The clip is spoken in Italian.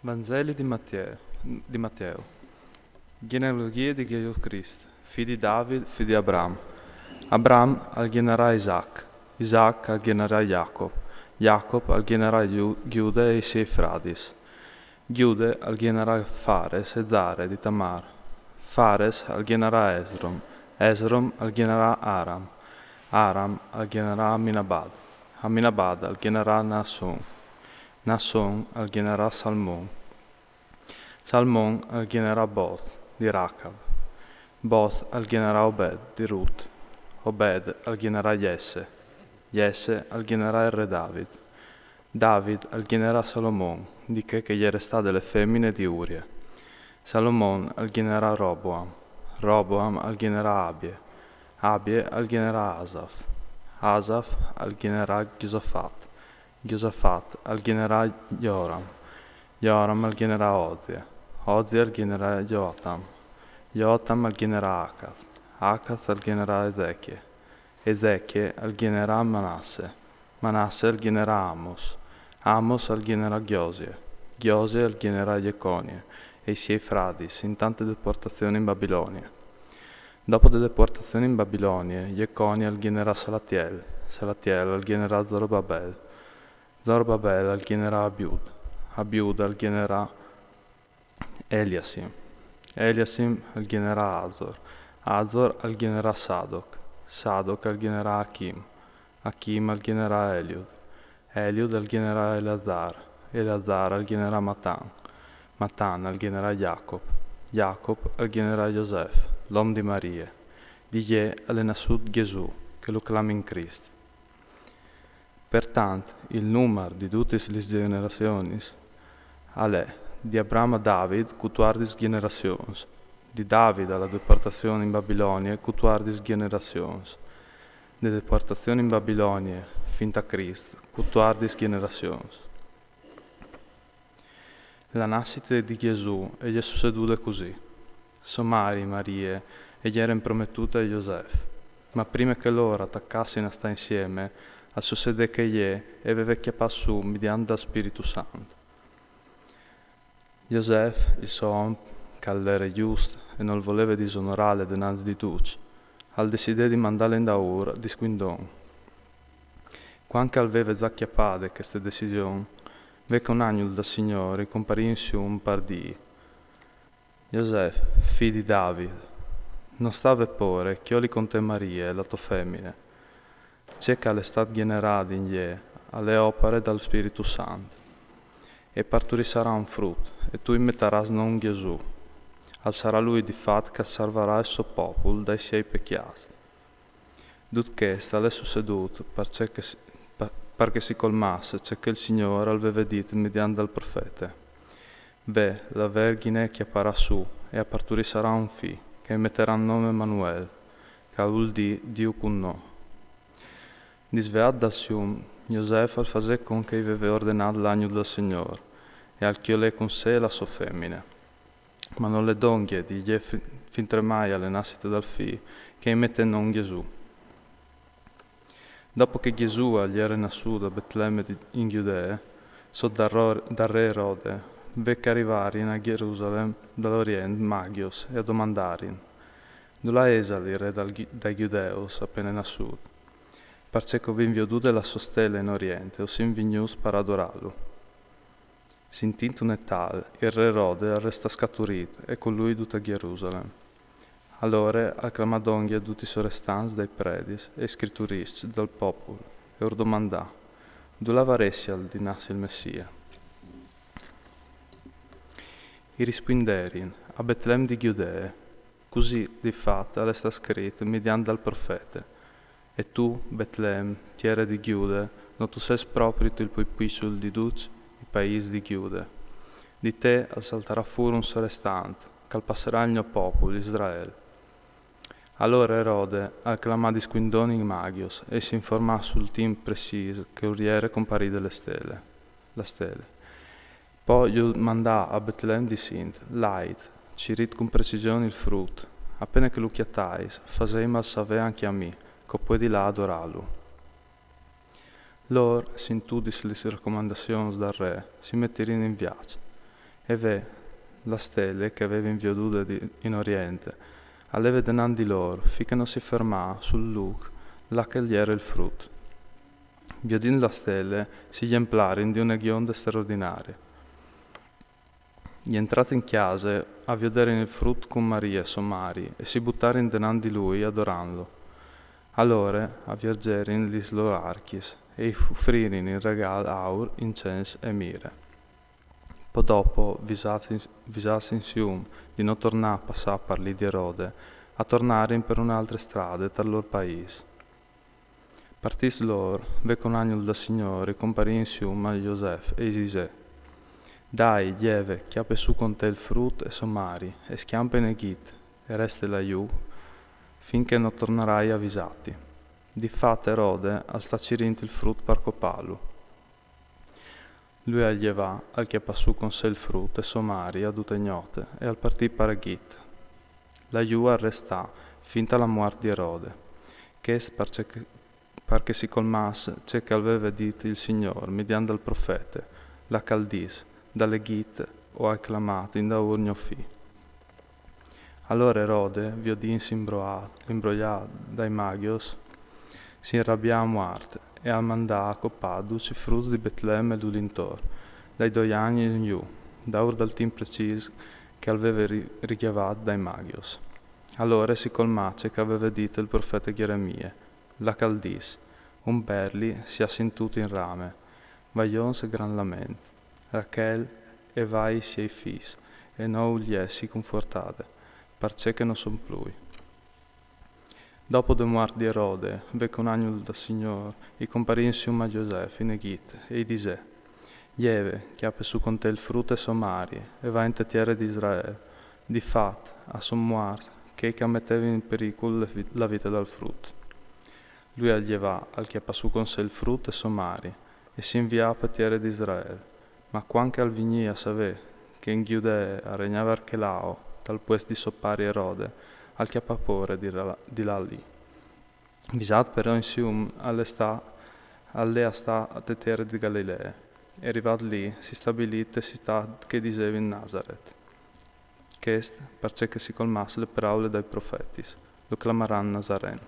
Vangeli di Matteo. Genealogia di Gesù Cristo, figlio di David, figlio di Abramo. Abramo algenerà Isaac, Isaac algenerà Jacob, Jacob algenerà Giuda e i suoi frati. Giuda algenerà Fares e Zare di Tamar. Fares algenerà Esrom, Esrom algenerà Aram, Aram algenerà Aminabad, Aminabad algenerà Naasson, Naasson algenerà Salmon, Salmon algenerà Boz di Racab, Boz algenerà Obed di Ruth, Obed algenerà Jesse, Jesse algenerà il re David, David algenerà Salomon, di che gli resta delle femmine di Uria, Salomon algenerà Roboam, Roboam algenerà Abie, Abie algenerà Asaf, Asaf algenerà Giosafat, Giosafat algenerà Joram, Joram algenerà Ozia, Ozia algenerà Joatam, Joatam algenerà Acaz, Acaz algenerà Ezechie, Ezechie algenerà Manasse, Manasse algenerà Amos, Amos algenerà Giosia, Giosia algenerà Jeconia e i suoi frati in tante deportazioni in Babilonia. Dopo le deportazioni in Babilonia, Jeconia algenerà Salatiel, Salatiel algenerà Zorobabel, Zorobabel algenerà Abiud, Abiud algenerà Eliasim, Eliasim algenerà Azor, Azor algenerà Sadoc, Sadoc algenerà Achim, Achim algenerà Eliud, Eliud algenerà Eleazar, Eleazar algenerà Matan, Matan algenerà Jacob, Jacob algenerà Joseph, l'uomo di Maria, di Glie alle Nasud Gesù, che lo clama in Cristo. Pertanto, il numero di tutte le generazioni è di Abramo a David, cutuardis generations, di David alla deportazione in Babilonia, cutuardis generations, di deportazione in Babilonia, finta a Cristo, cutuardis generations. La nascita di Gesù è succeduta così. Somari, Maria, e gli erano promettute a Giuseppe, ma prima che loro attaccassero a stare insieme, a succede che gli aveva chiappato su mediante lo Spirito Santo. Giuseppe, il suo uomo, che era giusto e non voleva disonorare dinanzi di tutti, al decidere di mandarlo in Daur di Squindon. Quando aveva già chiappato questa decisione, venne un agnolo del Signore comparì in su un par di. Giuseppe, figlio di David, non stava pure che io li con te Maria, la tua femmina, c'è che è stato generato in gli alle opere dal Spirito Santo, e parturi sarà un frutto, e tu immetteras non Gesù, al sarà lui di fatto che salverà il suo popolo dai suoi pecchiati. Dutché sta succeduto perché si colmasse ciò che il Signore aveva detto mediante il profeta. Ve, la Vergine chiapparà su, e a parturi sarà un figlio, che metterà il nome Emanuele, che vuol dire Dio con noi. Disveato dal sium, Giuseppe al fase con che aveva ordinato l'agnolo del Signore, e al chiolè con sé la sua femmina. Ma non le donghie di gli fin tremai alle nascite dal figlio, che mette non Gesù. Dopo che Gesù gli era nasciuto a Betlemme in Giudea, sotto dal re Erode, vecche arrivare a Gerusalemme dall'Oriente Magios e a domandarin, dove esali il re dai Giudeos appena nasciuto, perché vi inviodù la sua stella in Oriente, o si invignus per adorarlo. Sintito tal, il re Erode arresta scaturito e con lui tutta Gerusalemme. Allora acclamadonghi a tutti i suoi restanti dai predis e scritturisti dal popolo, e or domandà, dove varessi al dinassi il Messia? I rispinderin a Betlemme di Giudea, così di fatto è stato scritto mediante dal profeta. E tu, Betlemme, tierra di Giuda, non tu sei proprio il poi piccolo di tutti i paesi di Giuda. Di te salterà fuori un sorestante, che passerà il mio popolo, Israele. Allora Erode acclamò di squindoni in Magios e si informò sul team preciso che uriere comparì delle stelle, la stelle. Poi gli mandò a Betlemme di Sint, Lait, cirit con precisione il frutto, appena che lo chiattais, fasema al save anche a me, che poi di là adorarlo. Loro, sintudis le raccomandazioni dal re, si metterono in viaggio, e ve, la stelle che aveva in veduta in oriente, alleve denandi loro, finché non si fermà sul luc, là che gli era il frutto. Viodin la stelle si gli emplari di una ghionda straordinaria. Gli entrati in chiesa a vedere il frutto con Maria e Somari e si buttare in denandi lui adorando. Allora avviergerin lis lor archis e offririn in regal aur, incens e mire. Poi dopo visassi insieme di non tornare a passare per lì di Erode, a tornare per un'altra strada per loro paese. Partis loro, ve con agnol da Signore, comparì insieme a Giosef e Isisè. Dai, lieve, chiappe su con te il frutto e somari, e schiampa in Egitto, e resta laiù, finché non tornerai avvisati. Difatti Erode al sta cirinto il frutto per copalu. Lui allieva al che passò con sé il frutto e somari ad utegnote e al partì per Egitto. Laiù arrestà finta la morte di Erode, che perché si colmasse ciò che aveva detto il Signore mediante il profeta, la Caldis, dall'Egitto o acclamato in da urgno fi. Allora Erode, viodinsi imbrogliato dai magios, si arrabbiò a morte e al mandà a coppaduci frutti di Betlemme e l'Ulintor, dai 2 anni in giù, da ur dal tempo preciso che aveva richiavato dai magios. Allora si colmace che aveva detto il profeta Geremia, la Caldis, un berli si ha sentuto in rame, vaglions gran lamento, Rachel e vai siei fis, e non gli essi confortate, perché che non son plui. Dopo de morte di Erode, vecco un agnolo da Signore, e comparì insieme a Giosef in Egitto, e disè, lieve, che apre su con te il frutto e somari, e va in terra di Israele, di fatto, a son morte, che metteva in pericolo la vita dal frutto. Lui allieva al che passò con sé il frutto e somari, e si inviò per terra di Israele. Ma quanche al vignia savè che in Giudea regnava Archelao, tal pues di soppari Erode, al che papore di là lì. Visat però insieme all'ea sta a terra di Galilea, e arrivato lì si stabilì in città che diceva in Nazaret. Chest, perché si colmasse le parole dai profetis, lo clamaran Nazaren.